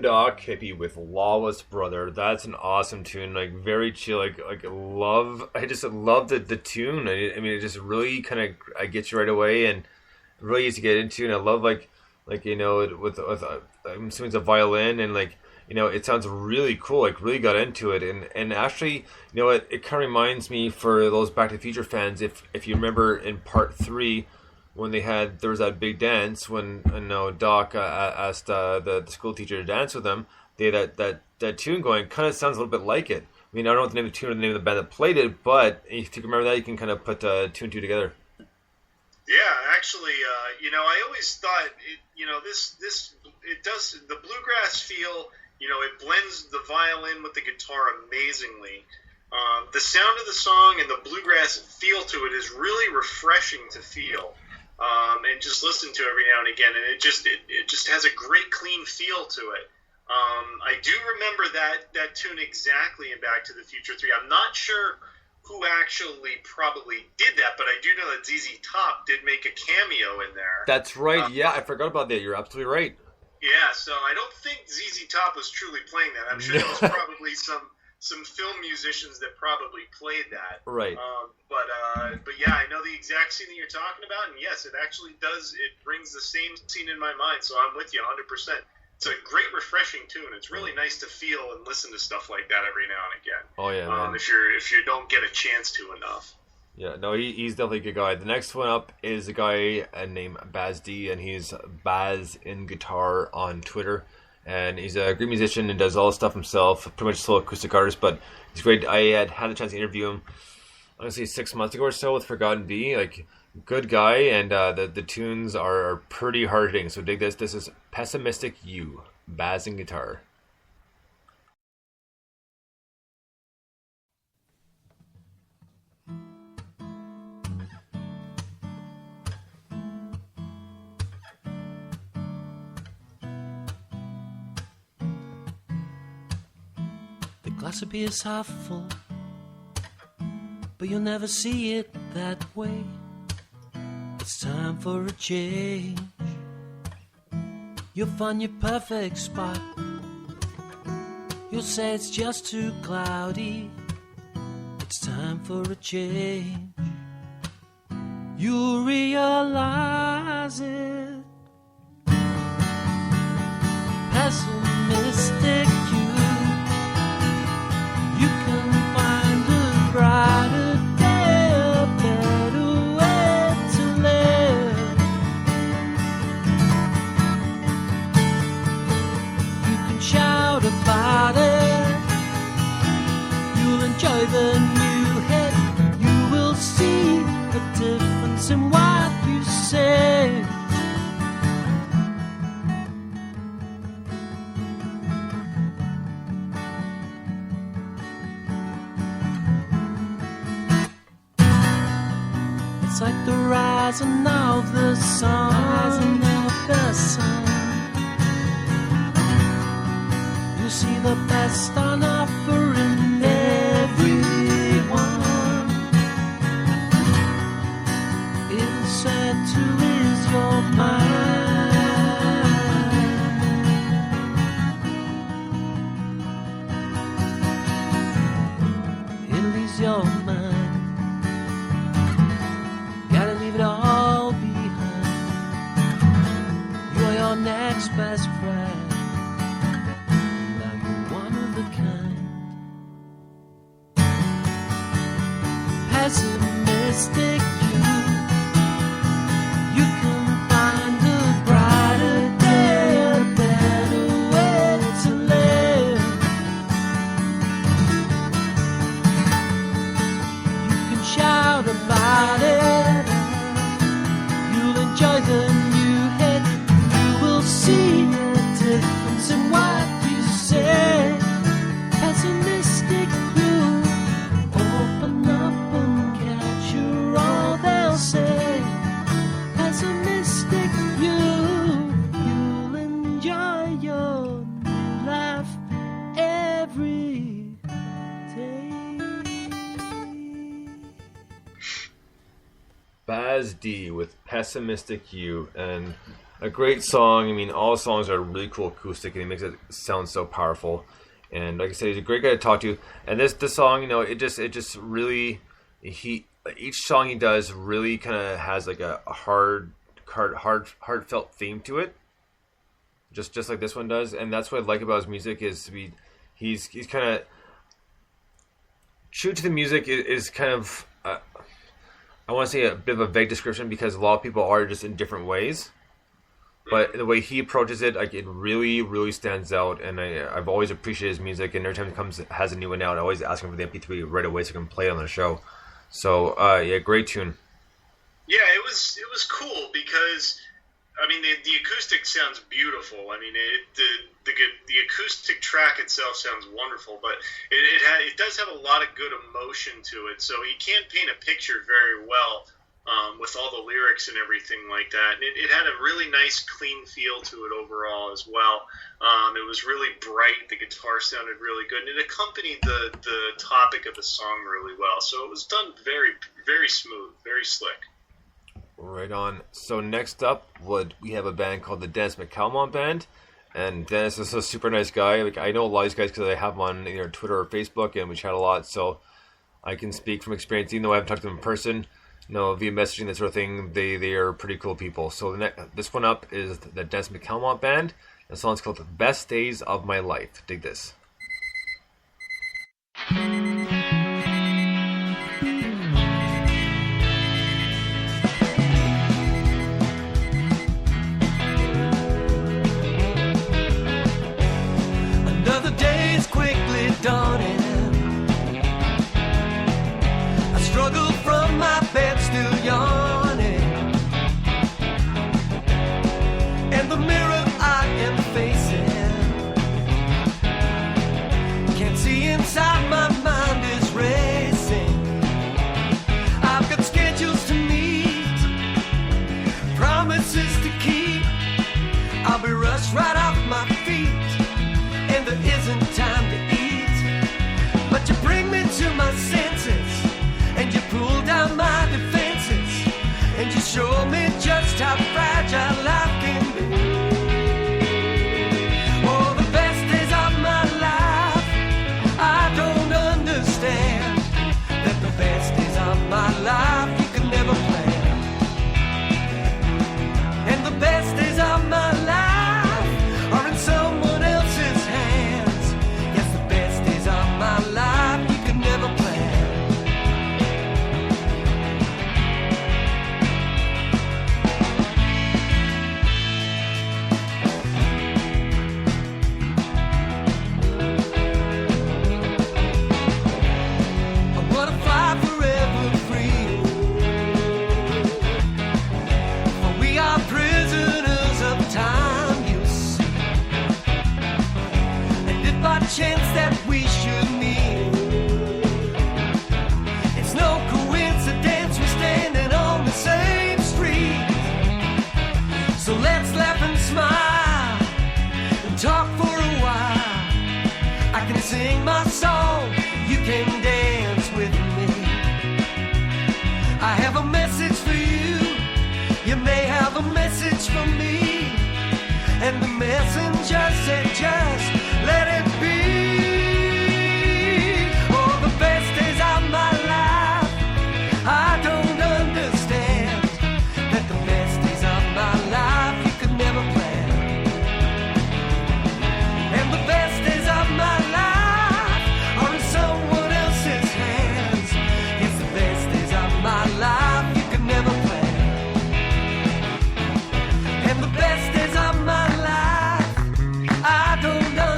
Dog Hippie with Lawless Brother. That's an awesome tune. Like very chill. Love. I just love the tune. I mean, it just really kind of I get you right away and really easy to get into. And I love with I'm assuming it's a violin and it sounds really cool. Like really got into it and actually it kind of reminds me for those Back to the Future fans if you remember in part 3. When there was that big dance when Doc asked the school teacher to dance with him, they had that tune going. Kind of sounds a little bit like it. I mean, I don't know what the name of the tune or the name of the band that played it, but if you can remember that, you can kind of put 2 and 2 together. Yeah, actually, I always thought it does the bluegrass feel. It blends the violin with the guitar amazingly. The sound of the song and the bluegrass feel to it is really refreshing to feel. And just listen to every now and again, and it just has a great clean feel to it. I do remember that tune exactly in Back to the Future 3. I'm not sure who actually probably did that, but I do know that ZZ Top did make a cameo in there. That's right. Yeah, I forgot about that. You're absolutely right. Yeah, so I don't think ZZ Top was truly playing that. I'm sure there was probably some film musicians that probably played that. Right. But yeah, I know the exact scene that you're talking about, and yes, it actually does. It brings the same scene in my mind, so I'm with you 100%. It's a great, refreshing tune. It's really nice to feel and listen to stuff like that every now and again. Oh yeah, man. If you don't get a chance to enough. Yeah, no, he's definitely a good guy. The next one up is a guy named Baz D, and he's Baz in Guitar on Twitter. And he's a great musician and does all the stuff himself, pretty much a solo acoustic artist, but he's great. I had the chance to interview him, honestly, 6 months ago or so with Forgotten Bee. Good guy, and the tunes are pretty hard-hitting, so dig this. This is Pessimistic You, Baz in Guitar. Glass of beer's half full, but you'll never see it that way. It's time for a change. You'll find your perfect spot. You'll say it's just too cloudy. It's time for a change. You'll realize it. Pessimistic you. You can find a brighter day, a better way to live. You can shout about it. You'll enjoy the new hit. You will see a difference in what you say. It's like the rising of the sun, You see the best on offer in everyone. It'll set to ease your mind. It'll ease your mind. Leave it all behind. You're your next best friend. Now you're one of a kind. Pessimistic you. You can find a brighter day, a better way to live. You can shout about it. Enjoy the new hit. You will see a difference in what you say. Pessimistic you. Open up and capture all they'll say. Pessimistic you. You'll enjoy your new life every day. Baz D with Pessimistic You, and a great song. I mean, all songs are really cool acoustic, and he makes it sound so powerful. And like I said, he's a great guy to talk to. And this song, it just really each song he does really kind of has like a heartfelt theme to it, just like this one does. And that's what I like about his music is he's kind of true to the music. Is kind of I want to say a bit of a vague description because a lot of people are just in different ways. But the way he approaches it, like it really, really stands out, and I've always appreciated his music. And every time he has a new one out, I always ask him for the MP3 right away so I can play it on the show. So yeah, great tune. Yeah, it was cool because I mean the acoustic sounds beautiful. I mean the acoustic track itself sounds wonderful, but it does have a lot of good emotion to it. So he can paint a picture very well. With all the lyrics and everything like that. It had a really nice, clean feel to it overall as well. It was really bright. The guitar sounded really good. And it accompanied the topic of the song really well. So it was done very, very smooth, very slick. Right on. So next up, we have a band called the Dennis McCalmont Band. And Dennis is a super nice guy. Like I know a lot of these guys because I have them on either Twitter or Facebook, and we chat a lot. So I can speak from experience, even though I haven't talked to them in person. Via messaging, that sort of thing, they are pretty cool people. So this one up is the Dennis McCalmont Band. The song's called "The Best Days of My Life." Dig this. Another day is quickly dawning. I struggle from my bed, still yawning, and the mirror I am facing can't see inside, my mind is racing. I've got schedules to meet, promises to keep. I'll be rushed right off my feet, and there isn't time to eat. But you bring me to my senses, and you pull down my defenses, and you show me just how fragile life can be. Oh, the best days of my life, I don't understand that the best days of my life you can never plan. And the best days of my life are in someone else's hands. Yes, the best days of my life you can never plan. Chance that we should meet. It's no coincidence we're standing on the same street. So let's laugh and smile and talk for a while. I can sing my song, you can dance with me. I have a message for you, you may have a message for me. And the messenger said just let it be. Oh, the best days of my life, I don't understand that the best days of my life you could never plan. And the best days of my life are in someone else's hands. It's the best days of my life you could never plan. And the best days of my life, I don't know.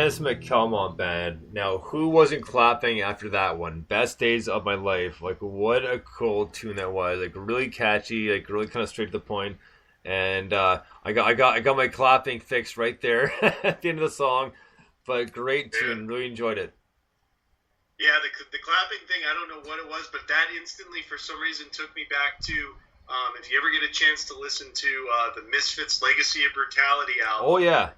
Dennis McKelmont Band. Now, who wasn't clapping after that one? Best Days of My Life. Like, what a cool tune that was. Like, really catchy. Like, really kind of straight to the point. And I got my clapping fixed right there at the end of the song. But great tune. Really enjoyed it. Yeah, the clapping thing, I don't know what it was, but that instantly, for some reason, took me back to, if you ever get a chance to listen to the Misfits' Legacy of Brutality album. Oh, yeah.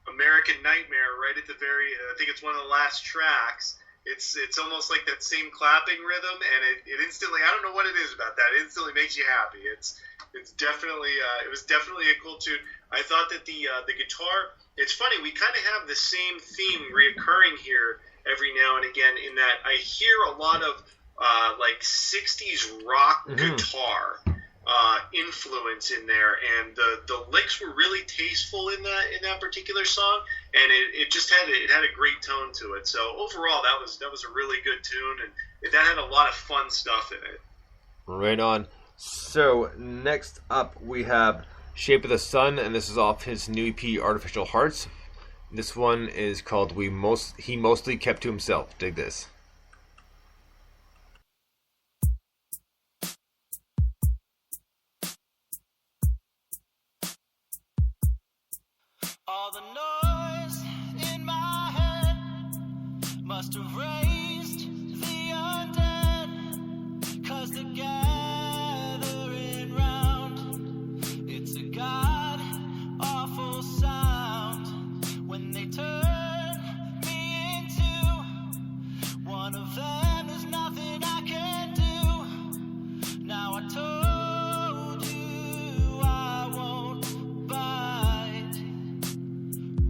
American Nightmare, right at the very, I think it's one of the last tracks. It's almost like that same clapping rhythm, and it instantly, I don't know what it is about that. It instantly makes you happy. It's definitely, it was definitely a cool tune. I thought that the guitar, it's funny, we kind of have the same theme reoccurring here every now and again, in that I hear a lot of like 60s rock guitar influence in there, and the licks were really tasteful in that particular song, and it just had a great tone to it. So overall, that was a really good tune, and that had a lot of fun stuff in it. Right on. So next up we have Shape of the Sun, and this is off his new EP Artificial Hearts. This one is called He Mostly Kept to Himself. Dig this. All the noise in my head must have raised the undead, 'cause they're gathering round. It's a god awful sound when they turn me into one of them. There's nothing I can do. Now I told you I won't bite.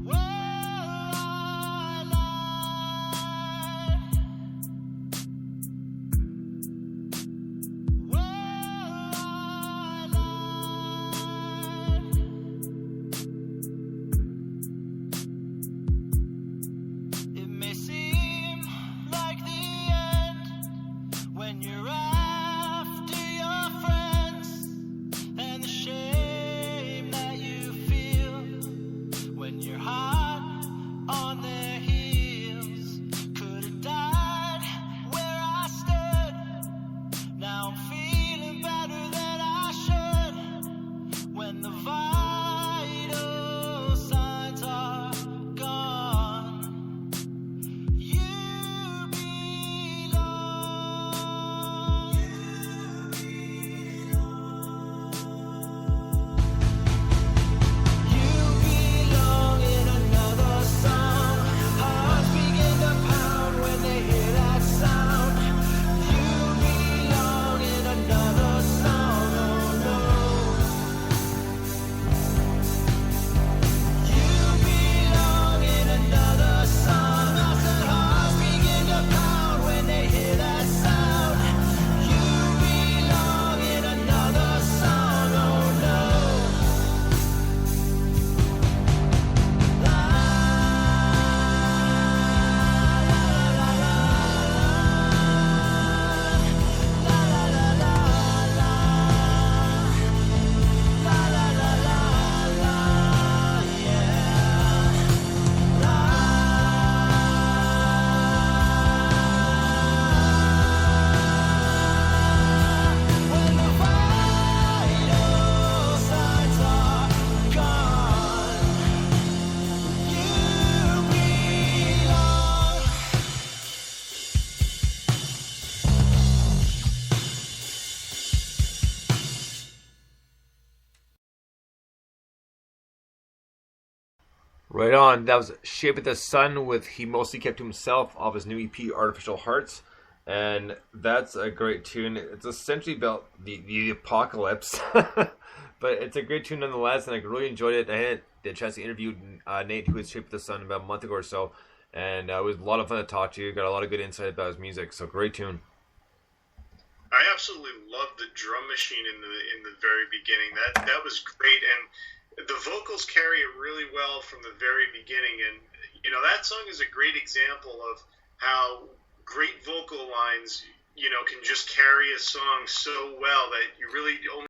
Well, I lied. Well, I lied. It may seem like the end when you're after your friends, and the shame that you feel when you're hot on their heels. Could have died where I stood. Now I'm feeling better than I should. When the vital signs are gone, you belong. You belong in another song. Hearts begin to pound when they hear that sound. You belong in another song. Oh no. You belong in another song. I said hearts begin to pound when they hear that sound. You belong in another song. Oh no. When the vital signs are gone, you belong. Right on. That was Shape of the Sun with He Mostly Kept to Himself off his new EP Artificial Hearts. And that's a great tune. It's essentially about the apocalypse. But it's a great tune nonetheless, and I really enjoyed it. I had the chance to interview Nate, who is Shape of the Sun, about a month ago or so. And it was a lot of fun to talk to you. Got a lot of good insight about his music. So great tune. I absolutely loved the drum machine in the very beginning. That was great, and the vocals carry it really well from the very beginning. And that song is a great example of how great vocal lines can just carry a song so well that you really only